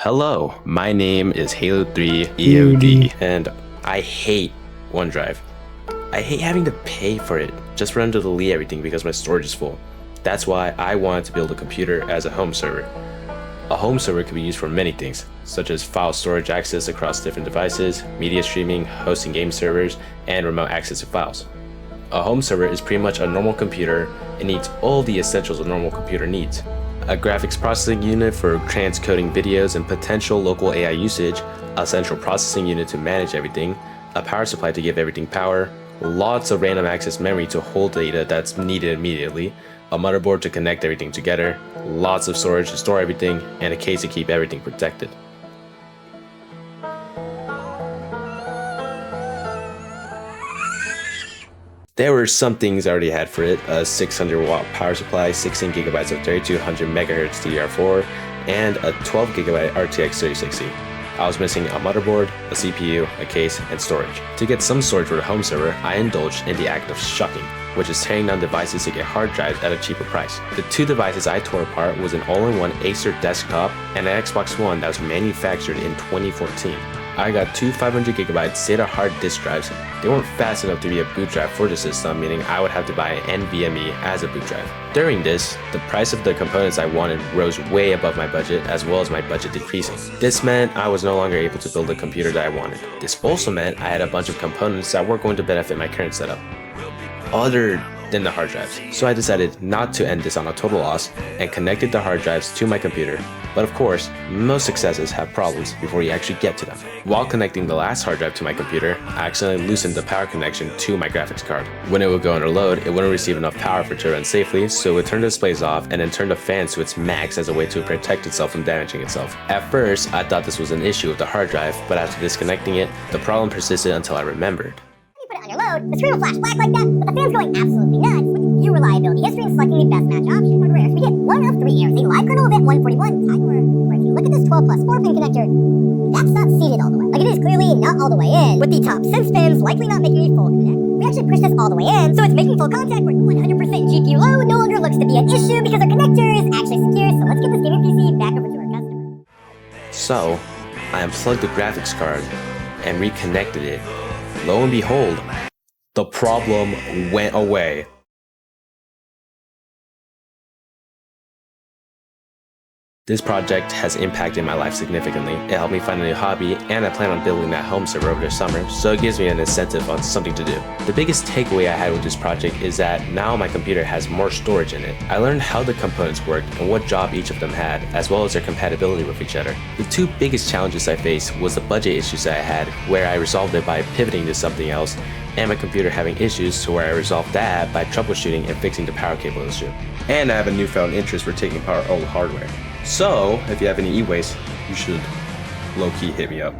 Hello, my name is Halo 3 EOD, and I hate OneDrive. I hate having to pay for it just for them to delete everything because my storage is full. That's why I wanted to build a computer as a home server. A home server can be used for many things, such as file storage access across different devices, media streaming, hosting game servers, and remote access to files. A home server is pretty much a normal computer and needs all the essentials a normal computer needs. A graphics processing unit for transcoding videos and potential local AI usage, a central processing unit to manage everything, a power supply to give everything power, lots of random access memory to hold data that's needed immediately, a motherboard to connect everything together, lots of storage to store everything, and a case to keep everything protected. There were some things I already had for it: a 600 watt power supply, 16 gigabytes of 3200 MHz DDR4, and a 12 gigabyte RTX 3060. I was missing a motherboard, a CPU, a case, and storage. To get some storage for the home server, I indulged in the act of shucking, which is tearing down devices to get hard drives at a cheaper price. The two devices I tore apart was an all-in-one Acer desktop and an Xbox One that was manufactured in 2014. I got two 500GB SATA hard disk drives. They weren't fast enough to be a boot drive for the system, meaning I would have to buy an NVMe as a boot drive. During this, the price of the components I wanted rose way above my budget, as well as my budget decreasing. This meant I was no longer able to build the computer that I wanted. This also meant I had a bunch of components that weren't going to benefit my current setup, other than the hard drives. So I decided not to end this on a total loss and connected the hard drives to my computer. But of course, most successes have problems before you actually get to them. While connecting the last hard drive to my computer, I accidentally loosened the power connection to my graphics card. When it would go under load, it wouldn't receive enough power for it to run safely, so it would turn the displays off and then turn the fans to its max as a way to protect itself from damaging itself. At first, I thought this was an issue with the hard drive, but after disconnecting it, the problem persisted until I remembered. Put it on your load, the screen will flash black like that, but the fan's going absolutely nuts with view reliability history and selecting the best match option. For rares, we get 1 of 3 errors, a live kernel event 141, time where if you look at this 12 plus 4 pin connector, that's not seated all the way. Like it is clearly not all the way in, with the top sense pins likely not making a full connect. We actually pushed this all the way in, so it's making full contact where 100% GPU load no longer looks to be an issue because our connector is actually secure, so let's get this gaming PC back over to our customer. So, I unplugged the graphics card and reconnected it. Lo and behold, the problem went away. This project has impacted my life significantly. It helped me find a new hobby, and I plan on building that home server over the summer, so it gives me an incentive on something to do. The biggest takeaway I had with this project is that now my computer has more storage in it. I learned how the components worked and what job each of them had, as well as their compatibility with each other. The two biggest challenges I faced was the budget issues that I had, where I resolved it by pivoting to something else, and my computer having issues, to where I resolved that by troubleshooting and fixing the power cable issue. And I have a newfound interest for taking apart old hardware. So, if you have any e-waste, you should low-key hit me up.